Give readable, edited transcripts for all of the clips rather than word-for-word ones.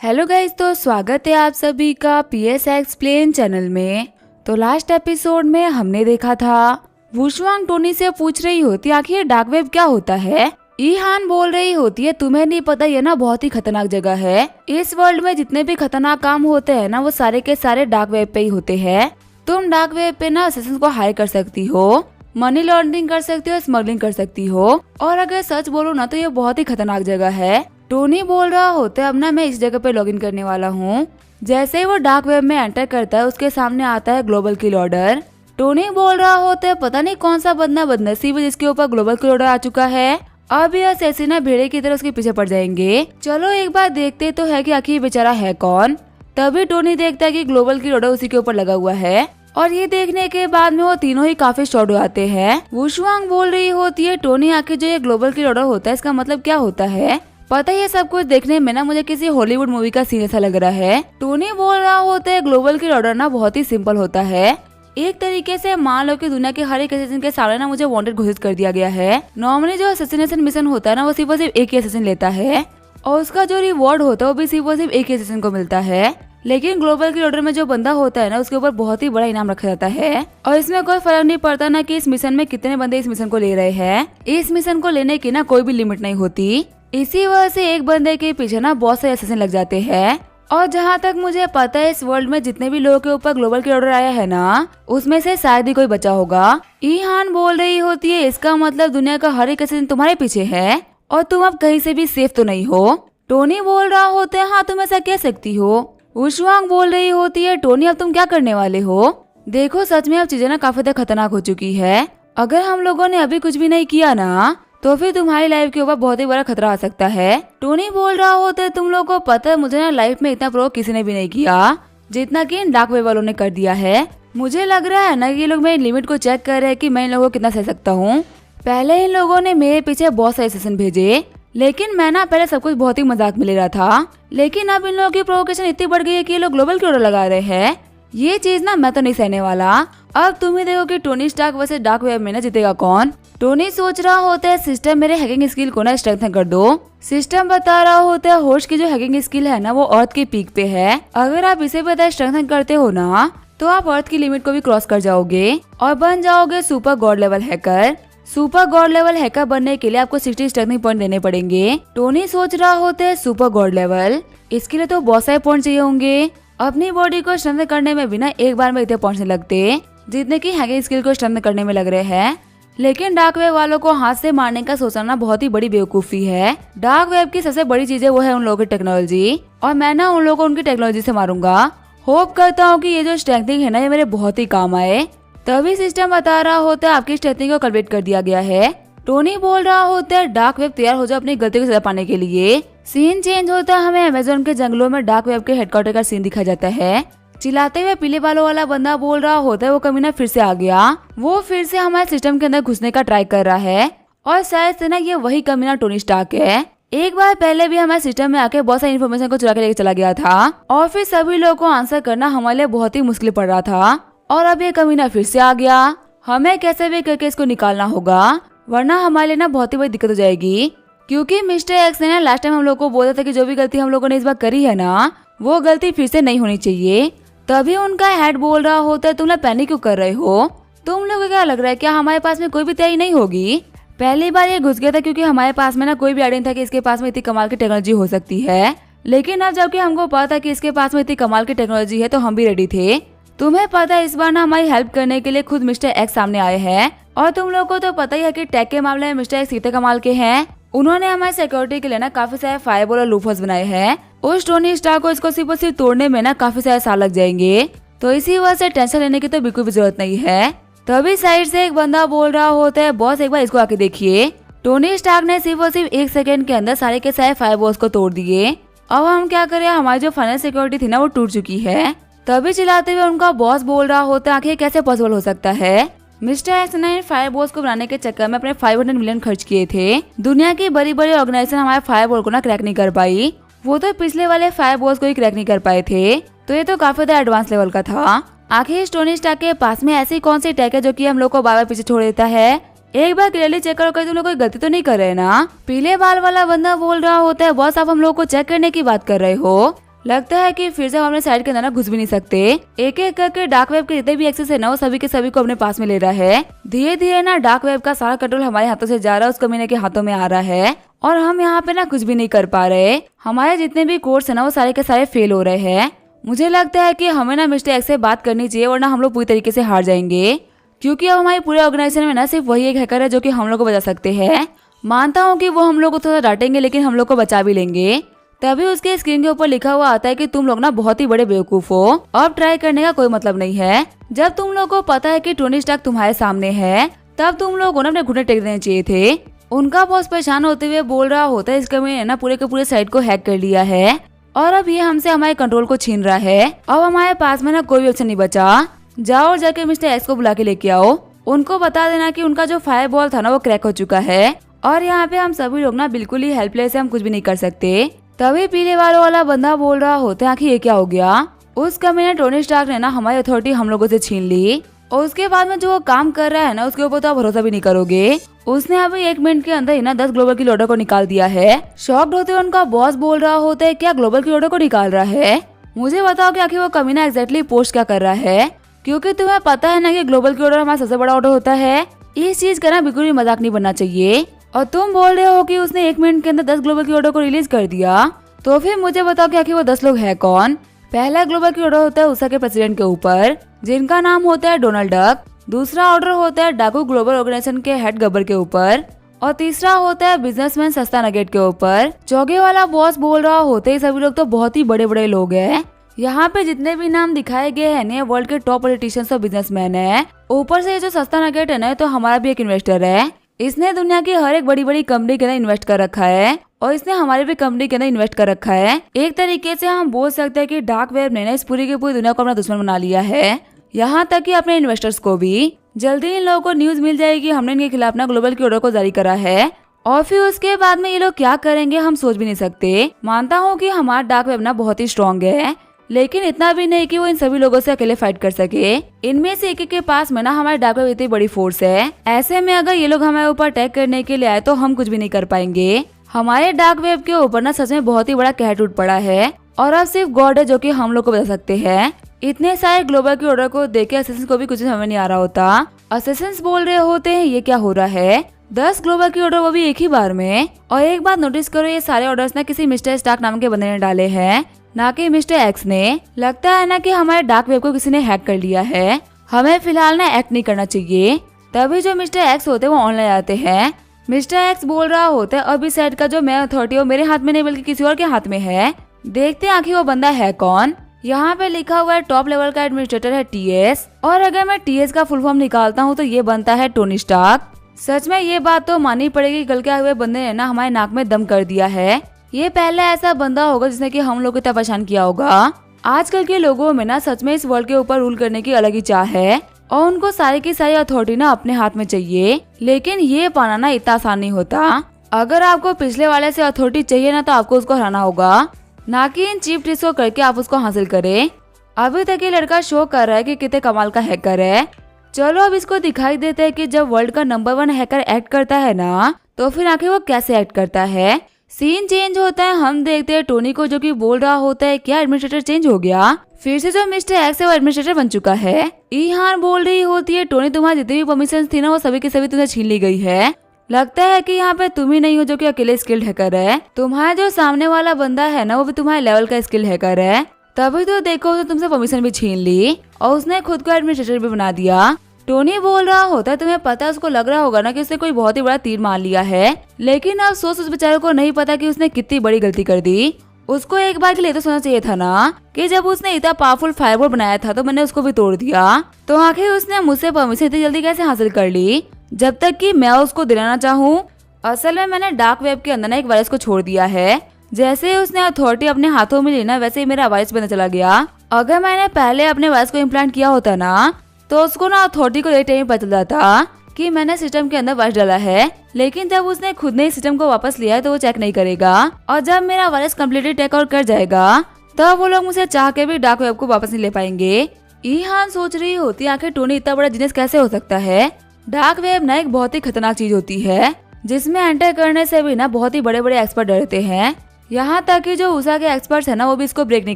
Hello guys, तो स्वागत है आप सभी का पीएस एक्सप्लेन चैनल में। तो लास्ट एपिसोड में हमने देखा था वुशवांग टोनी से पूछ रही होती आखिर डार्क वेब क्या होता है। ईहान बोल रही होती है तुम्हें नहीं पता, ये ना बहुत ही खतरनाक जगह है। इस वर्ल्ड में जितने भी खतरनाक काम होते हैं ना वो सारे के सारे डार्क वेब पे ही होते हैं। तुम डार्क वेब पे ना असेसिन को हायर कर सकती हो, मनी लॉन्ड्रिंग कर सकती हो, स्मगलिंग कर सकती हो। और अगर सच बोलो ना तो ये बहुत ही खतरनाक जगह है। टोनी बोल रहा होता है अब ना मैं इस जगह पे लॉगिन करने वाला हूँ। जैसे ही वो डार्क वेब में एंटर करता है उसके सामने आता है ग्लोबल किल ऑर्डर। टोनी बोल रहा होता है पता नहीं कौन सा बंदा बदनसीब है जिसके ऊपर ग्लोबल किल ऑर्डर आ चुका है। अब यह सेसिना भेड़े की तरह उसके पीछे पड़ जाएंगे। चलो एक बार देखते तो है कि आखिर बेचारा है कौन। तभी टोनी देखता है कि ग्लोबल किल ऑर्डर उसी के ऊपर लगा हुआ है और ये देखने के बाद में वो तीनों ही काफी शॉर्ट हो जाते हैं। वुशवांग बोल रही होती है टोनी आखिर जो ये ग्लोबल किल ऑर्डर होता है इसका मतलब क्या होता है। पता है सब कुछ देखने में ना मुझे किसी हॉलीवुड मूवी का सीन ऐसा लग रहा है। टोनी बोल रहा होता है ग्लोबल किल ऑर्डर ना बहुत ही सिंपल होता है। एक तरीके से मान लो कि दुनिया के हर एक असेसिन के सामने ना मुझे वांटेड घोषित कर दिया गया है। नॉर्मली जो असेसिनेशन मिशन होता है ना वो सिर्फ और सिर्फ एक ही असेसिन लेता है और उसका जो रिवॉर्ड होता है वो भी सिर्फ और सिर्फ एक ही असेसिन को मिलता है। लेकिन ग्लोबल किल ऑर्डर में जो बंदा होता है ना उसके ऊपर बहुत ही बड़ा इनाम रखा जाता है और इसमें कोई फर्क नहीं पड़ता ना कि इस मिशन में कितने बंदे इस मिशन को ले रहे हैं। इस मिशन को लेने की ना कोई भी लिमिट नहीं होती। इसी वजह से एक बंदे के पीछे ना बहुत से असेसिन लग जाते हैं। और जहाँ तक मुझे पता है इस वर्ल्ड में जितने भी लोगों के ऊपर ग्लोबल किल ऑर्डर आया है ना उसमें से शायद ही कोई बचा होगा। ईहान बोल रही होती है इसका मतलब दुनिया का हर एक असेसिन तुम्हारे पीछे है और तुम अब कहीं से भी सेफ तो नहीं हो। टोनी बोल रहा होता है हाँ तुम ऐसा कह सकती हो। वुशवांग बोल रही होती है टोनी अब तुम क्या करने वाले हो। देखो सच में अब चीजें ना काफी ज्यादा खतरनाक हो चुकी है। अगर हम लोगों ने अभी कुछ भी नहीं किया ना तो फिर तुम्हारी लाइफ के ऊपर बहुत ही बड़ा खतरा आ सकता है। टोनी बोल रहा होता है तुम लोगों को पता है मुझे ना लाइफ में इतना प्रोवोक किसी ने भी नहीं किया जितना कि इन डार्क वेब वालों ने कर दिया है। मुझे लग रहा है ना कि ये लोग मेरी लिमिट को चेक कर रहे हैं कि मैं इन लोगों को कितना सह सकता हूँ। पहले इन लोगों ने मेरे पीछे बहुत सारे सेशन भेजे लेकिन मैं ना पहले सब कुछ बहुत ही मजाक में ले रहा था। लेकिन अब इन लोगों की प्रोवोकेशन इतनी बढ़ गई है कि ये लोग ग्लोबल किल ऑर्डर लगा रहे हैं। ये चीज ना मैं तो नहीं सहने वाला। अब तुम ही देखो कि टोनी स्टार्क वैसे डार्क वेब में ना जीतेगा कौन। टोनी सोच रहा होता है सिस्टम मेरे हैकिंग स्किल को ना स्ट्रेंथन कर दो। सिस्टम बता रहा होता है होस्ट की जो हैकिंग स्किल है ना वो अर्थ की पीक पे है। अगर आप इसे पता स्ट्रेंथन करते हो ना तो आप अर्थ की लिमिट को भी क्रॉस कर जाओगे और बन जाओगे super God level hacker. Super God level hacker बनने के लिए आपको 60 स्ट्रेंथनिंग पॉइंट देने पड़ेंगे। टोनी सोच रहा होता है सुपर गॉड लेवल, इसके लिए तो बहुत सारे पॉइंट चाहिए होंगे। अपनी बॉडी को स्ट्रेंथन करने में भी ना एक बार में इतने पहुंचने लगते जितने की हैकिंग स्किल को स्ट्रेंथन करने में लग रहे हैं। लेकिन डार्क वेब वालों को हाथ से मारने का सोचना बहुत ही बड़ी बेवकूफी है। डार्क वेब की सबसे बड़ी चीज है वो है उन लोगों की टेक्नोलॉजी और मैं ना उन लोगों को उनकी टेक्नोलॉजी से मारूंगा। होप करता हूँ कि ये जो स्ट्रेंथनिंग है ना ये मेरे बहुत ही काम आए। तभी सिस्टम बता रहा होता है आपकी स्ट्रेंथनिंग को कम्प्लीट कर दिया गया है। टोनी बोल रहा होता है डार्क वेब तैयार हो जाओ अपनी गलती को सजा पाने के लिए। सीन चेंज होता है, हमें अमेज़न के जंगलों में डार्क वेब के हेडक्वार्टर का सीन दिखाया जाता है। चिल्लाते हुए पीले बालों वाला बंदा बोल रहा होता है वो कमीना फिर से आ गया। वो फिर से हमारे सिस्टम के अंदर घुसने का ट्राई कर रहा है और शायद से ना ये वही कमीना टोनी स्टार्क है। एक बार पहले भी हमारे सिस्टम में आके बहुत सारी इन्फॉर्मेशन को चुरा के लेके चला गया था और फिर सभी लोगों को आंसर करना हमारे लिए बहुत ही मुश्किल पड़ रहा था। और अब ये कमीना फिर से आ गया। हमें कैसे भी करके इसको निकालना होगा वरना हमारे लिए ना बहुत ही बड़ी दिक्कत हो जाएगी। क्योंकि मिस्टर एक्स ने ना लास्ट टाइम हम लोग को बोला था कि जो भी गलती हम लोगों ने इस बार करी है ना वो गलती फिर से नहीं होनी चाहिए। तभी उनका हेड बोल रहा होता है तुम लोग पैनिक क्यों कर रहे हो। तुम लोगों को क्या लग रहा है क्या हमारे पास में कोई भी तैयारी नहीं होगी। पहली बार ये घुस गया था क्योंकि हमारे पास में ना कोई भी आइडिया नहीं था कि इसके पास में इतनी कमाल की टेक्नोलॉजी हो सकती है। लेकिन अब जबकि हमको पता था कि इसके पास में इतनी कमाल की टेक्नोलॉजी है तो हम भी रेडी थे। तुम्हें पता है इस बार ना हमारी हेल्प करने के लिए खुद मिस्टर एक्स सामने आए हैं और तुम लोगों को तो पता ही है कि टेक के मामले में मिस्टर एक्स कितने कमाल के हैं। उन्होंने हमारी सिक्योरिटी के लिए ना काफी सारे फायरवॉल और लूपहोल्स बनाए हैं। उस टोनी स्टार्क को इसको सिर्फ और सिर्फ तोड़ने में ना काफी सारे साल लग जाएंगे तो इसी वजह से टेंशन लेने की तो बिल्कुल भी जरूरत नहीं है। तभी साइड से एक बंदा बोल रहा होता है बॉस एक बार इसको आके देखिए। टोनी स्टार्क ने सिर्फ और सिर्फ 1 सेकंड के अंदर सारे के सारे फायरवॉल्स को तोड़ दिए। अब हम क्या करें, हमारी जो फाइनल सिक्योरिटी थी ना वो टूट चुकी है। तभी चिल्लाते हुए उनका बॉस बोल रहा होता है आखिर कैसे पॉसिबल हो सकता है। मिस्टर एक्स ने फायरवॉल को बनाने के चक्कर में अपने 500 मिलियन खर्च किए थे। दुनिया की बड़ी बड़ी ऑर्गेनाइजेशन हमारे फायरवॉल को ना क्रैक नहीं कर पाई। वो तो पिछले वाले फायरवॉल्स को ही क्रैक नहीं कर पाए थे तो ये तो काफी ज्यादा एडवांस लेवल का था। आखिर टोनी स्टार्क के पास में ऐसी कौन सी टेक है जो कि हम लोग को बार बार पीछे छोड़ देता है। एक बार क्लियरली चेक करो कहीं तुम लोग कोई गलती तो नहीं कर रहे ना। पीले बाल वाला बंदा बोल रहा होता है बॉस आप हम लोग को चेक करने की बात कर रहे हो। लगता है कि फिर से हम अपने साइड के अंदर ना घुस भी नहीं सकते। एक एक करके डार्क वेब के जितने भी एक्सेस है ना वो सभी के सभी को अपने पास में ले रहा है। धीरे धीरे ना डार्क वेब का सारा कंट्रोल हमारे हाथों से जा रहा है, उस कमीने के हाथों में आ रहा है और हम यहाँ पे ना कुछ भी नहीं कर पा रहे। हमारे जितने भी कोर्स है ना वो सारे के सारे फेल हो रहे हैं। मुझे लगता है कि हमें ना मिस्टर एक्स से बात करनी चाहिए वरना हम लोग पूरी तरीके से हार जाएंगे, क्योंकि अब हमारी पूरे ऑर्गेनाइजेशन में ना सिर्फ वही एक हैकर है जो कि हम लोग को बचा सकते हैं। मानता हूँ कि वो हम लोग को थोड़ा डांटेंगे लेकिन हम लोग को बचा भी लेंगे। तभी उसके स्क्रीन के ऊपर लिखा हुआ आता है कि तुम लोग ना बहुत ही बड़े बेवकूफ हो, अब ट्राई करने का कोई मतलब नहीं है। जब तुम लोग को पता है कि टोनी स्टार्क तुम्हारे सामने है तब तुम लोगों को ना अपने घुटने टेक देने चाहिए थे। उनका बॉस परेशान होते हुए बोल रहा होता है इस कमीने ने ना पूरे के पूरे साइट को हैक कर लिया है और अब ये हमसे हमारे कंट्रोल को छीन रहा है। अब हमारे पास में ना कोई भी ऑप्शन नहीं बचा। जाओ और जाके मिस्टर एक्स को बुला के लेके आओ। उनको बता देना कि उनका जो फायर बॉल था ना वो क्रैक हो चुका है और यहाँ पे हम सभी लोग ना बिल्कुल ही हेल्पलेस है, हम कुछ भी नहीं कर सकते। तभी पीले बालों वाला बंदा बोल रहा होता है कि ये क्या हो गया। उस कमीने टोनी स्टार्क ने ना हमारी अथॉरिटी हम लोगों से छीन ली और उसके बाद में जो वो काम कर रहा है ना उसके ऊपर तो आप भरोसा भी नहीं करोगे। उसने अभी 1 मिनट के अंदर ही ना 10 ग्लोबल की ऑर्डर को निकाल दिया है। शॉक्ड होते हुए उनका बॉस बोल रहा होता है क्या ग्लोबल की ऑर्डर को निकाल रहा है। मुझे बताओ कि आखिर वो कमीना एग्जैक्टली पोस्ट क्या कर रहा है, क्योंकि तुम्हें पता है ना कि ग्लोबल की ऑर्डर हमारा सबसे बड़ा ऑर्डर होता है। इस चीज का ना बिल्कुल भी मजाक नहीं बनना चाहिए। और तुम बोल रहे हो कि उसने 1 मिनट के अंदर 10 ग्लोबल की ऑर्डर को रिलीज कर दिया, तो फिर मुझे बताओ कि आखिर वो 10 लोग हैं कौन। पहला ग्लोबल की ऑर्डर होता है USA के प्रेसिडेंट के ऊपर जिनका नाम होता है डोनाल्ड डक। दूसरा ऑर्डर होता है डाकू ग्लोबल ऑर्गेनाइजेशन के हेड गब्बर के ऊपर और तीसरा होता है बिजनेसमैन सस्ता नगेट के ऊपर। चौथे वाला बॉस बोल रहा होते सभी लोग तो बहुत ही बड़े बड़े लोग हैं। यहाँ पे जितने भी नाम दिखाए गए हैं ना वर्ल्ड के टॉप पॉलिटिशियंस और बिजनेसमैन है। ऊपर से ये जो सस्ता नगेट है ना तो हमारा भी एक इन्वेस्टर है। इसने दुनिया की हर एक बड़ी बड़ी कंपनी के अंदर इन्वेस्ट कर रखा है और इसने हमारी भी कंपनी के अंदर इन्वेस्ट कर रखा है। एक तरीके से हम बोल सकते हैं कि डार्क वेब ने ना इस पूरी की पूरी दुनिया को अपना दुश्मन बना लिया है, यहाँ तक कि अपने इन्वेस्टर्स को भी। जल्दी इन लोगों को न्यूज मिल जाएगी हमने इनके खिलाफ ना ग्लोबल की ऑर्डर को जारी करा है और फिर उसके बाद में ये लोग क्या करेंगे हम सोच भी नहीं सकते। मानता हूँ कि हमारा डार्क वेब ना बहुत ही स्ट्रॉन्ग है, लेकिन इतना भी नहीं कि वो इन सभी लोगों से अकेले फाइट कर सके। इनमें से एक के पास में ना हमारे डार्क वेब इतनी बड़ी फोर्स है। ऐसे में अगर ये लोग हमारे ऊपर अटैक करने के लिए आए तो हम कुछ भी नहीं कर पाएंगे। हमारे डार्क वेब के ऊपर ना सच में बहुत ही बड़ा कहर टूट पड़ा है और अब सिर्फ गॉड है जो कि हम लोग को बता सकते हैं। इतने सारे ग्लोबल की ऑर्डर को देख के असिस्टेंट को भी कुछ समझ नहीं आ रहा होता। असिस्टेंट्स बोल रहे होते हैं ये क्या हो रहा है, 10 ग्लोबल की ऑर्डर वो भी एक ही बार में। और एक बात नोटिस करो ये सारे ऑर्डर्स ना किसी मिस्टर स्टार्क नाम के बंदे ने डाले हैं, ना कि मिस्टर एक्स ने। लगता है ना कि हमारे डार्क वेब को किसी ने हैक कर लिया है। हमें फिलहाल ना एक्ट नहीं करना चाहिए। तभी जो मिस्टर एक्स होते हैं वो ऑनलाइन आते हैं। मिस्टर एक्स बोल रहा होता है अब इस साइड का जो मैं अथॉरिटी वो मेरे हाथ में नहीं बल्कि किसी और के हाथ में है। देखते हैं आखिर वो बंदा है कौन। यहाँ पे लिखा हुआ है टॉप लेवल का एडमिनिस्ट्रेटर है TS और अगर मैं TS का फुल फॉर्म निकालता हूँ तो ये बनता है टोनी स्टार्क। सच में ये बात तो माननी पड़ेगी, कल के हुए बंदे ने ना हमारे नाक में दम कर दिया है। ये पहला ऐसा बंदा होगा जिसने कि हम लोग को इतना परेशान किया होगा। आजकल के लोगों में ना सच में इस वर्ल्ड के ऊपर रूल करने की अलग ही चाह है और उनको सारी की सारी अथॉरिटी ना अपने हाथ में चाहिए, लेकिन ये पाना ना इतना आसान नहीं होता। अगर आपको पिछले वाले से अथॉरिटी चाहिए ना तो आपको उसको हराना होगा, ना कि इन चीप ट्रिक्स को करके आप उसको हासिल करें। अभी तक ये लड़का शो कर रहा है कि कितने कमाल का हैकर है। चलो अब इसको दिखाई देता है कि जब वर्ल्ड का नंबर 1 हैकर एक्ट करता है ना तो फिर आखिर वो कैसे एक्ट करता है। सीन चेंज होता है, हम देखते हैं टोनी को जो कि बोल रहा होता है क्या एडमिनिस्ट्रेटर चेंज हो गया, फिर से जो मिस्टर एक्स है वो एडमिनिस्ट्रेटर बन चुका है। ईहान बोल रही होती है टोनी तुम्हारी जितनी भी परमिशन थी ना वो सभी की सभी तुझे छीन ली गई है। लगता है कि यहाँ पे तुम ही नहीं हो जो कि अकेले स्किल्ड हैकर है। तुम्हारा जो सामने वाला बंदा है ना वो भी तुम्हारे लेवल का स्किल्ड हैकर है। तभी तो देखो उसने तुमसे परमिशन भी छीन ली और उसने खुद को एडमिनिस्ट्रेटर भी बना दिया। टोनी बोल रहा होता है तुम्हें पता है उसको लग रहा होगा ना कि उसने कोई बहुत ही बड़ा तीर मार लिया है, लेकिन अब सोच उस बेचारे को नहीं पता कि उसने कितनी बड़ी गलती कर दी। उसको एक बार के लिए तो सोचना चाहिए था ना कि जब उसने इतना पावरफुल फायरबॉल बनाया था तो मैंने उसको भी तोड़ दिया, तो आखिर उसने मुझसे परमिशन इतनी जल्दी कैसे हासिल कर ली जब तक कि मैं उसको दिलाना चाहूँ। असल में मैंने डार्क वेब के अंदर ना एक वायरस को छोड़ दिया है। जैसे ही उसने अथॉरिटी अपने हाथों में ली ना वैसे ही मेरा वायरस बनने चला गया। अगर मैंने पहले अपने वायरस को इम्प्लांट किया होता ना तो उसको ना अथॉरिटी को एक टाइम पता चलता था कि मैंने सिस्टम के अंदर वायरस डाला है, लेकिन जब उसने खुद ने सिस्टम को वापस लिया है तो वो चेक नहीं करेगा और जब मेरा वायरस कम्प्लीटली टेक आउट कर जाएगा तब वो लोग मुझे चाह के भी डार्क वेब को वापस नहीं ले पाएंगे। ईहान सोच रही होती आखिर टोनी इतना बड़ा जीनियस कैसे हो सकता है। डार्क वेब ना एक बहुत ही खतरनाक चीज होती है जिसमें एंटर करने से भी ना बहुत ही बड़े बड़े एक्सपर्ट डरते हैं। यहाँ तक कि जो उषा के एक्सपर्ट्स है ना वो भी इसको ब्रेक नहीं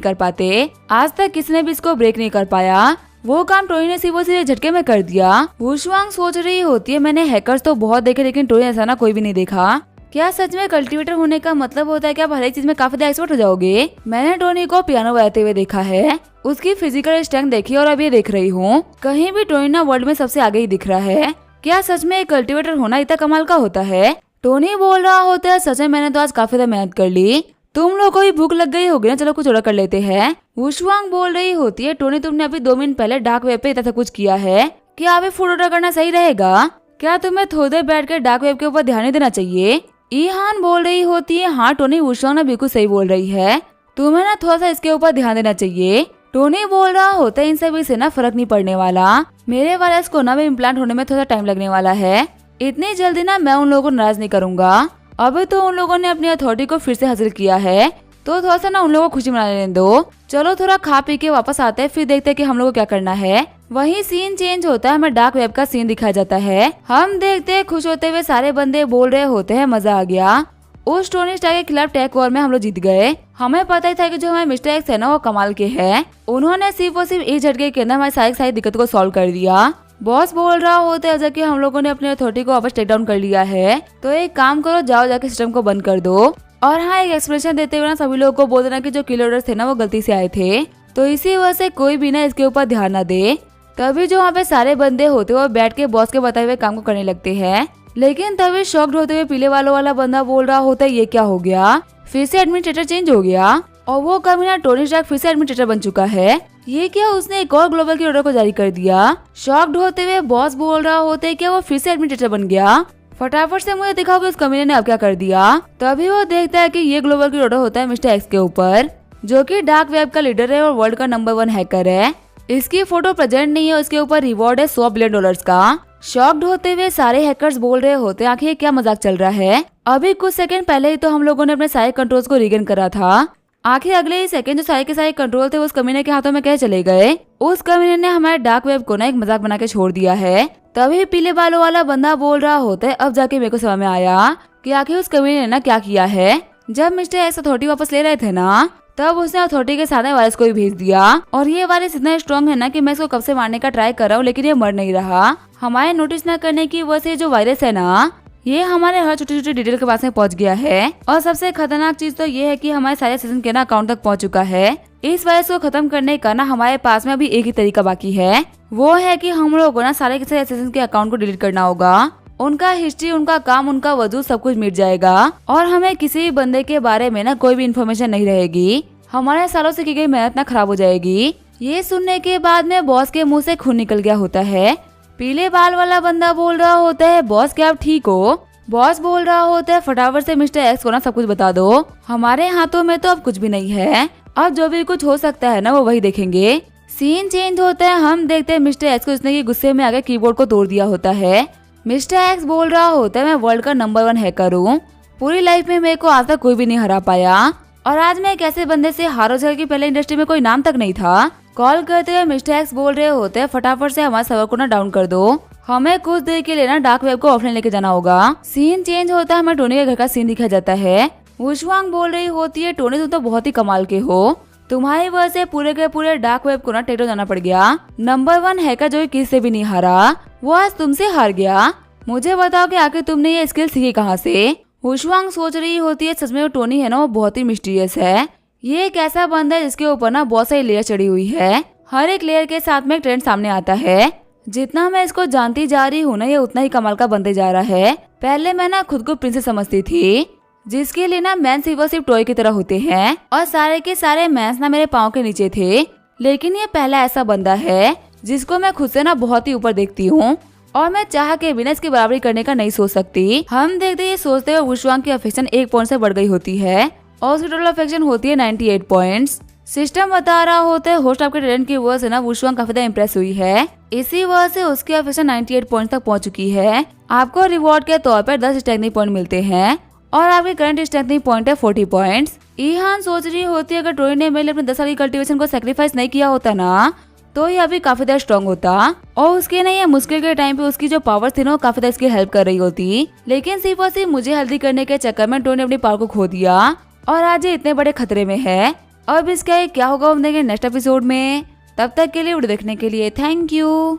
कर पाते। आज तक किसी ने भी इसको ब्रेक नहीं कर पाया। वो काम टोनी ने सीधे सीधे झटके में कर दिया। वुशवांग सोच रही होती है मैंने हैकर्स तो बहुत देखे लेकिन टोनी ऐसा ना कोई भी नहीं देखा। क्या सच में कल्टीवेटर होने का मतलब होता है कि आप हर एक चीज में काफी ज्यादा एक्सपर्ट हो जाओगे? मैंने टोनी को पियानो बजाते हुए देखा है, उसकी फिजिकल स्ट्रेंथ देखी और अब ये देख रही हूँ कहीं भी टोनी ना वर्ल्ड में सबसे आगे ही दिख रहा है। क्या सच में एक कल्टीवेटर होना इतना कमाल का होता है? टोनी बोल रहा होता है सच में मैंने तो आज काफी ज्यादा मेहनत कर ली, तुम लोग को भी भूख लग गई होगी ना, चलो कुछ और कर लेते हैं। वुशवांग बोल रही होती है टोनी तुमने अभी 2 मिनट पहले डार्क वेब पे इतना कुछ किया है, क्या अभी फूड ऑर्डर करना सही रहेगा? क्या तुम्हें थोड़ी देर बैठ कर डार्क वेब के ऊपर ध्यान नहीं देना चाहिए? ईहान बोल रही होती है हाँ टोनी वुशवांग ना बिल्कुल सही बोल रही है, तुम्हें ना थोड़ा सा इसके ऊपर ध्यान देना चाहिए। टोनी बोल रहा होता है इन सभी से ना फर्क नहीं पड़ने वाला, मेरे वायरस को ना भी इम्प्लांट होने में थोड़ा टाइम लगने वाला है, इतनी जल्दी ना मैं उन लोगों को नाराज नहीं करूंगा। अभी तो उन लोगों ने अपनी अथॉरिटी को फिर से हासिल किया है तो थोड़ा सा ना उन लोगों को खुशी मनाने दो। चलो थोड़ा खा पी के वापस आते हैं फिर देखते हैं कि हम लोगों को क्या करना है। वही सीन चेंज होता है, हमें डार्क वेब का सीन दिखाया जाता है। हम देखते हैं खुश होते हुए सारे बंदे बोल रहे होते हैं मजा आ गया, उस टोनी स्टार्क के खिलाफ टेक वॉर में हम लोग जीत गए। हमें पता ही था कि जो हमारे मिस्टर एक्स है ना वो कमाल के हैं, उन्होंने सिर्फ और सिर्फ एक झटके के अंदर हमारी सारी दिक्कत को सॉल्व कर दिया। बॉस बोल रहा होता है जबकि हम लोगों ने अपनी अथॉरिटी को वापस टेक डाउन कर लिया है तो एक काम करो जाओ जाके सिस्टम को बंद कर दो। और हाँ एक एक्सप्लेनेशन देते हुए ना सभी लोगों को बोल देना कि जो किलर्स थे ना वो गलती से आए थे, तो इसी वजह से कोई भी ना इसके ऊपर ध्यान न दे। तभी जो वहाँ पे सारे बंदे होते वो बैठ के बॉस के बताए हुए काम को करने लगते हैं। लेकिन तभी शॉक्ड होते हुए पीले बालों वाला बंदा बोल रहा होता है ये क्या हो गया, फिर से एडमिनिस्ट्रेटर चेंज हो गया और वो कमीना टोनी स्टार्क फिर से एडमिनिस्ट्रेटर बन चुका है। ये क्या उसने एक और ग्लोबल की ऑर्डर को जारी कर दिया। शॉक्ड होते हुए बॉस बोल रहा होता है कि वो फिर से एडमिनिस्ट्रेटर बन गया, फटाफट से मुझे दिखाओ कि उस कमीने ने अब क्या कर दिया। तभी वो देखता है कि ये ग्लोबल की ऑर्डर होता है मिस्टर एक्स के ऊपर, जो कि डार्क वेब का लीडर है और वर्ल्ड का नंबर 1 हैकर है। इसकी फोटो प्रेजेंट नहीं है, उसके ऊपर रिवॉर्ड है $100 बिलियन का। शॉक्ड होते हुए सारे हैकर्स बोल रहे होते हैं आखिर क्या मजाक चल रहा है, अभी कुछ सेकंड पहले ही तो हम लोगों ने अपने सारे कंट्रोल्स को रीगेन करा था, आखिर अगले ही सेकंड जो सारे के सारे कंट्रोल थे उस कमीने के हाथों में कैसे चले गए? उस कमीने ने हमारे डार्क वेब को ना एक मजाक बना के छोड़ दिया है। तभी पीले बालों वाला बंदा बोल रहा होता है अब जाके मेरे को समझ में आया कि आखिर उस कमीने ने ना क्या किया है। जब मिस्टर एक्स अथॉरिटी वापस ले रहे थे ना तब उसने अथॉरिटी के सामने वायरस को भी भेज दिया और ये वायरस इतना स्ट्रॉन्ग है ना कि मैं इसको कब से मारने का ट्राई कर रहा हूँ लेकिन ये मर नहीं रहा। हमारे नोटिस न करने की वजह से जो वायरस है ना ये हमारे हर छोटी छोटी डिटेल के पास में पहुंच गया है और सबसे खतरनाक चीज तो ये है कि हमारे सारे सीजन के ना अकाउंट तक पहुंच चुका है। इस वायरस को खत्म करने का ना हमारे पास में अभी एक ही तरीका बाकी है, वो है कि हम लोगों को ना सारे के सारे सीजन के अकाउंट को डिलीट करना होगा। उनका हिस्ट्री, उनका काम, उनका वजूद सब कुछ मिट जाएगा और हमें किसी भी बंदे के बारे में ना कोई भी इन्फॉर्मेशन नहीं रहेगी। हमारे सालों से की गई मेहनत ना खराब हो जाएगी। ये सुनने के बाद में बॉस के मुंह से खून निकल गया होता है। पीले बाल वाला बंदा बोल रहा होता है बॉस क्या आप ठीक हो? बॉस बोल रहा होता है फटाफट से मिस्टर एक्स को ना सब कुछ बता दो, हमारे हाथों में तो अब कुछ भी नहीं है, अब जो भी कुछ हो सकता है ना वो वही देखेंगे। सीन चेंज होता है, हम देखते हैं मिस्टर एक्स को उसने की गुस्से में आगे कीबोर्ड को तोड़ दिया होता है। मिस्टर एक्स बोल रहा होता है मैं वर्ल्ड का नंबर 1 हैकर हूँ, पूरी लाइफ में मेरे को आज तक कोई भी नहीं हरा पाया और आज मैं एक ऐसे बंदे से हारो जगह की पहले इंडस्ट्री में कोई नाम तक नहीं था। कॉल करते हुए मिस्टर एक्स बोल रहे होते हैं फटाफट से हमारे सर्वर को ना डाउन कर दो, हमें कुछ देर के लिए ना डार्क वेब को ऑफलाइन लेके जाना होगा। सीन चेंज होता है, हमें टोनी के घर का सीन दिखाया जाता है। वुशवांग बोल रही होती है टोनी तुम तो बहुत ही कमाल के हो, तुम्हारी वजह से पूरे के पूरे डार्क वेब को ना टेटो जाना पड़ गया। नंबर 1 हैकर जो किसी से भी नहीं हारा वो आज तुमसे हार गया, मुझे बताओ कि आखिर तुमने ये स्किल सीखी कहाँ से? वुशवांग सोच रही होती है सच में वो टोनी है ना वो बहुत ही मिस्टीरियस है, ये एक ऐसा बंदा है जिसके ऊपर ना बहुत सारी लेयर चढ़ी हुई है, हर एक लेयर के साथ में एक ट्रेंड सामने आता है। जितना मैं इसको जानती जा रही हूँ ना ये उतना ही कमाल का बनते जा रहा है। पहले मैं ना खुद को प्रिंसेस समझती थी जिसके लिए ना मैन सिर्फ टॉय की तरह होते हैं और सारे के सारे मैंस ना मेरे पाँव के नीचे थे, लेकिन ये पहला ऐसा बंदा है जिसको मैं खुद से ना बहुत ही ऊपर देखती हूँ और मैं चाह के बिना इसकी बराबरी करने का नहीं सोच सकती। हम देखते ये सोचते हुए वुशवांग की अफेक्शन 1 पॉइंट से बढ़ गई होती है और उसकी टोटल अफेक्शन होती है 98 पॉइंट्स। सिस्टम बता रहा होता है होस्ट आपके टैलेंट की वजह से ना वुशवांग काफी ज्यादा इम्प्रेस हुई है, इसी वजह से उसकी अफेक्शन 98 पॉइंट तक पहुंच चुकी है। आपको रिवॉर्ड के तौर पर 10 स्ट्रेंथनिंग पॉइंट मिलते हैं और आपके करंट स्ट्रेंथनिंग पॉइंट है 40 पॉइंट्स। ईहान सोच रही होती है अगर टोनी ने मेरे लिए अपने 10 साल की कल्टीवेशन को सेक्रीफाइस नहीं किया होता ना तो ये अभी काफी ज्यादा स्ट्रॉन्ग होता और उसके नहीं ये मुश्किल के टाइम पे उसकी जो पावर थी ना वो काफी ज्यादा इसकी हेल्प कर रही होती, लेकिन सिर्फ और सिर्फ मुझे हेल्दी करने के चक्कर में टोनी अपनी पावर को खो दिया और आज ये इतने बड़े खतरे में है। अब इसका क्या होगा हम देखेंगे नेक्स्ट एपिसोड में। तब तक के लिए वीडियो देखने के लिए थैंक यू।